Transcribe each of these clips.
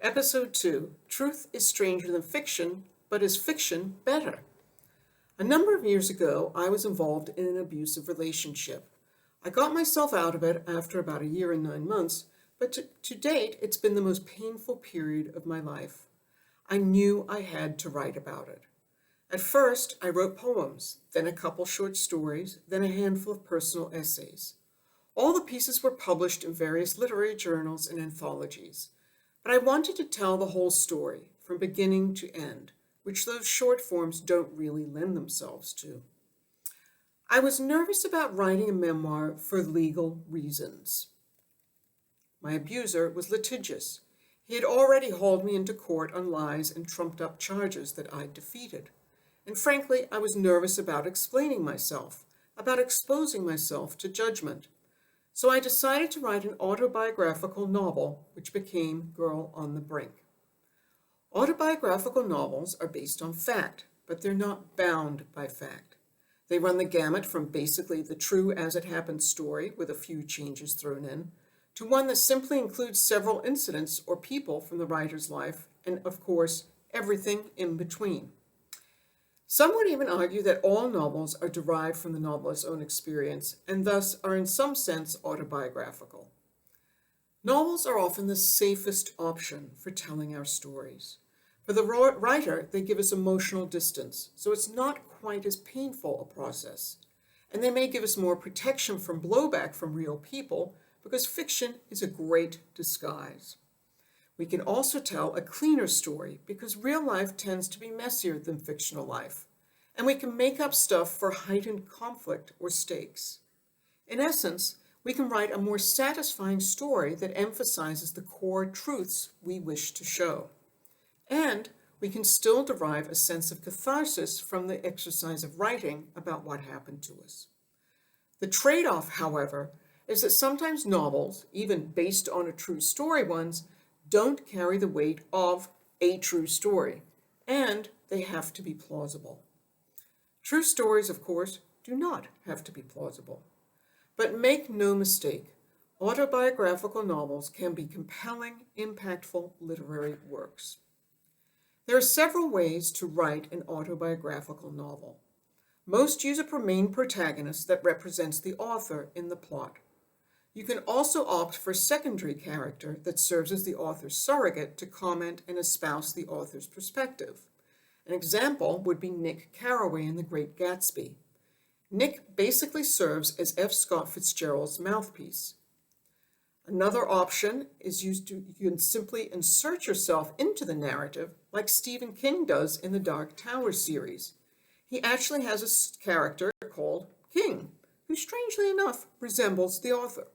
Episode 2, Truth is Stranger Than Fiction, but is Fiction Better? A number of years ago, I was involved in an abusive relationship. I got myself out of it after about a year and 9 months, but to date, it's been the most painful period of my life. I knew I had to write about it. At first, I wrote poems, then a couple short stories, then a handful of personal essays. All the pieces were published in various literary journals and anthologies. But I wanted to tell the whole story, from beginning to end, which those short forms don't really lend themselves to. I was nervous about writing a memoir for legal reasons. My abuser was litigious. He had already hauled me into court on lies and trumped up charges that I'd defeated. And frankly, I was nervous about explaining myself, about exposing myself to judgment. So I decided to write an autobiographical novel, which became Girl on the Brink. Autobiographical novels are based on fact, but they're not bound by fact. They run the gamut from basically the true as it happened story with a few changes thrown in, to one that simply includes several incidents or people from the writer's life, and of course, everything in between. Some would even argue that all novels are derived from the novelist's own experience and thus are in some sense autobiographical. Novels are often the safest option for telling our stories. For the writer, they give us emotional distance, so it's not quite as painful a process. And they may give us more protection from blowback from real people because fiction is a great disguise. We can also tell a cleaner story because real life tends to be messier than fictional life, and we can make up stuff for heightened conflict or stakes. In essence, we can write a more satisfying story that emphasizes the core truths we wish to show. And we can still derive a sense of catharsis from the exercise of writing about what happened to us. The trade-off, however, is that sometimes novels, even based on a true story ones, don't carry the weight of a true story, and they have to be plausible. True stories, of course, do not have to be plausible. But make no mistake, autobiographical novels can be compelling, impactful literary works. There are several ways to write an autobiographical novel. Most use a main protagonist that represents the author in the plot. You can also opt for a secondary character that serves as the author's surrogate to comment and espouse the author's perspective. An example would be Nick Carraway in The Great Gatsby. Nick basically serves as F. Scott Fitzgerald's mouthpiece. Another option is you can simply insert yourself into the narrative like Stephen King does in the Dark Tower series. He actually has a character called King, who strangely enough resembles the author.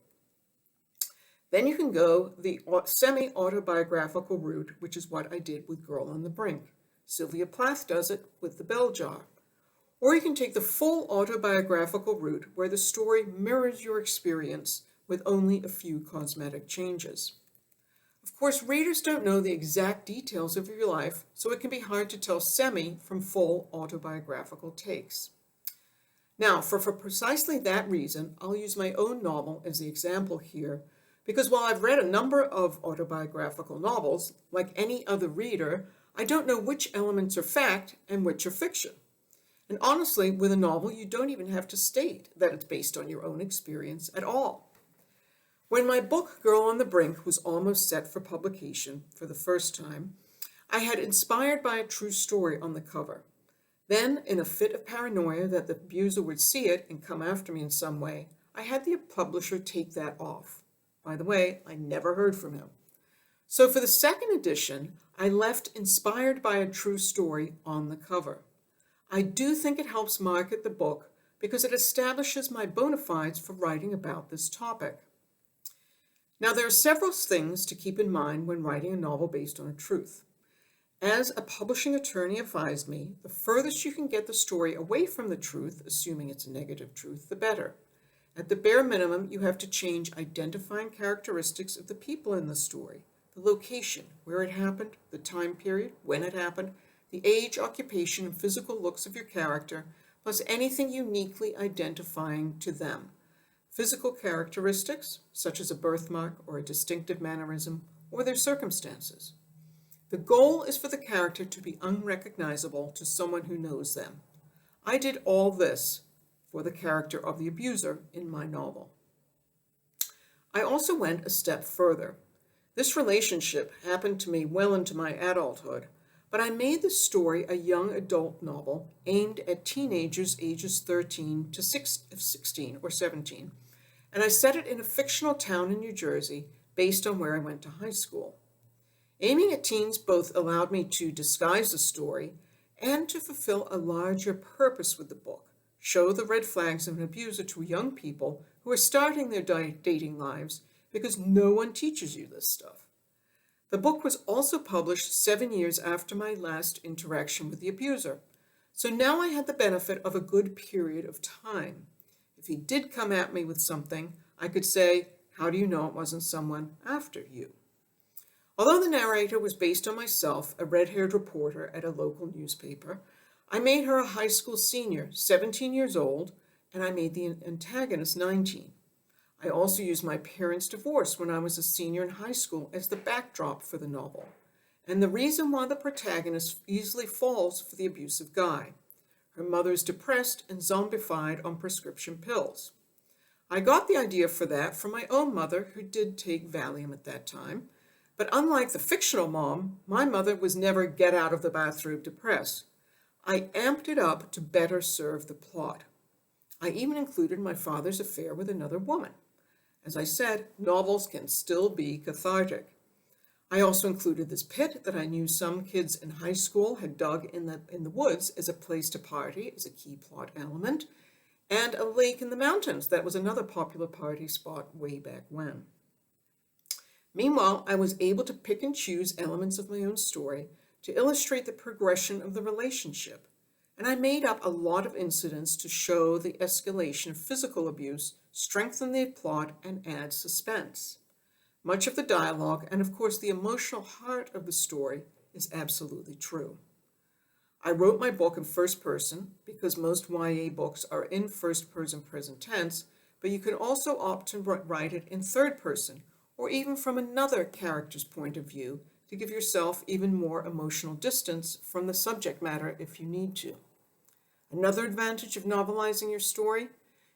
Then you can go the semi-autobiographical route, which is what I did with Girl on the Brink. Sylvia Plath does it with The Bell Jar. Or you can take the full autobiographical route where the story mirrors your experience with only a few cosmetic changes. Of course, readers don't know the exact details of your life, so it can be hard to tell semi from full autobiographical takes. Now, for precisely that reason, I'll use my own novel as the example here, because while I've read a number of autobiographical novels, like any other reader, I don't know which elements are fact and which are fiction. And honestly, with a novel, you don't even have to state that it's based on your own experience at all. When my book, Girl on the Brink, was almost set for publication for the first time, I had inspired by a true story on the cover. Then, in a fit of paranoia that the abuser would see it and come after me in some way, I had the publisher take that off. By the way, I never heard from him. So for the second edition, I left inspired by a true story on the cover. I do think it helps market the book because it establishes my bona fides for writing about this topic. Now, there are several things to keep in mind when writing a novel based on a truth. As a publishing attorney advised me, the furthest you can get the story away from the truth, assuming it's a negative truth, the better. At the bare minimum, you have to change identifying characteristics of the people in the story, the location, where it happened, the time period, when it happened, the age, occupation, and physical looks of your character, plus anything uniquely identifying to them. Physical characteristics, such as a birthmark or a distinctive mannerism, or their circumstances. The goal is for the character to be unrecognizable to someone who knows them. I did all this for the character of the abuser in my novel. I also went a step further. This relationship happened to me well into my adulthood, but I made the story a young adult novel aimed at teenagers ages 13 to 16 or 17, and I set it in a fictional town in New Jersey based on where I went to high school. Aiming at teens both allowed me to disguise the story and to fulfill a larger purpose with the book, show the red flags of an abuser to young people who are starting their dating lives because no one teaches you this stuff. The book was also published 7 years after my last interaction with the abuser, so now I had the benefit of a good period of time. If he did come at me with something, I could say, "How do you know it wasn't someone after you?" Although the narrator was based on myself, a red-haired reporter at a local newspaper, I made her a high school senior, 17 years old, and I made the antagonist 19. I also used my parents' divorce when I was a senior in high school as the backdrop for the novel, and the reason why the protagonist easily falls for the abusive guy. Her mother is depressed and zombified on prescription pills. I got the idea for that from my own mother, who did take Valium at that time, but unlike the fictional mom, my mother was never get out of the bathroom depressed. I amped it up to better serve the plot. I even included my father's affair with another woman. As I said, novels can still be cathartic. I also included this pit that I knew some kids in high school had dug in the woods as a place to party, as a key plot element, and a lake in the mountains that was another popular party spot way back when. Meanwhile, I was able to pick and choose elements of my own story to illustrate the progression of the relationship, and I made up a lot of incidents to show the escalation of physical abuse, strengthen the plot, and add suspense. Much of the dialogue, and of course the emotional heart of the story, is absolutely true. I wrote my book in first person because most YA books are in first person present tense, but you can also opt to write it in third person, or even from another character's point of view, to give yourself even more emotional distance from the subject matter if you need to. Another advantage of novelizing your story,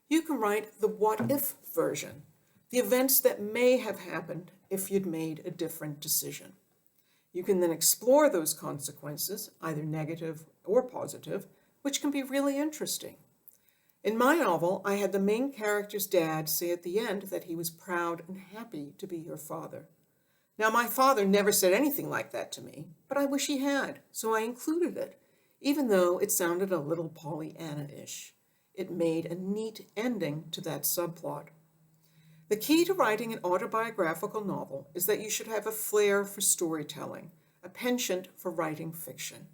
you can write the what-if version, the events that may have happened if you'd made a different decision. You can then explore those consequences, either negative or positive, which can be really interesting. In my novel, I had the main character's dad say at the end that he was proud and happy to be her father. Now, my father never said anything like that to me, but I wish he had, so I included it, even though it sounded a little Pollyanna-ish. It made a neat ending to that subplot. The key to writing an autobiographical novel is that you should have a flair for storytelling, a penchant for writing fiction.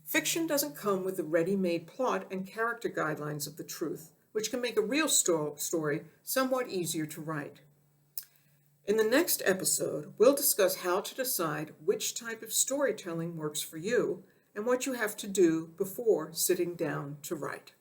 Fiction doesn't come with the ready-made plot and character guidelines of the truth, which can make a real story somewhat easier to write. In the next episode, we'll discuss how to decide which type of storytelling works for you and what you have to do before sitting down to write.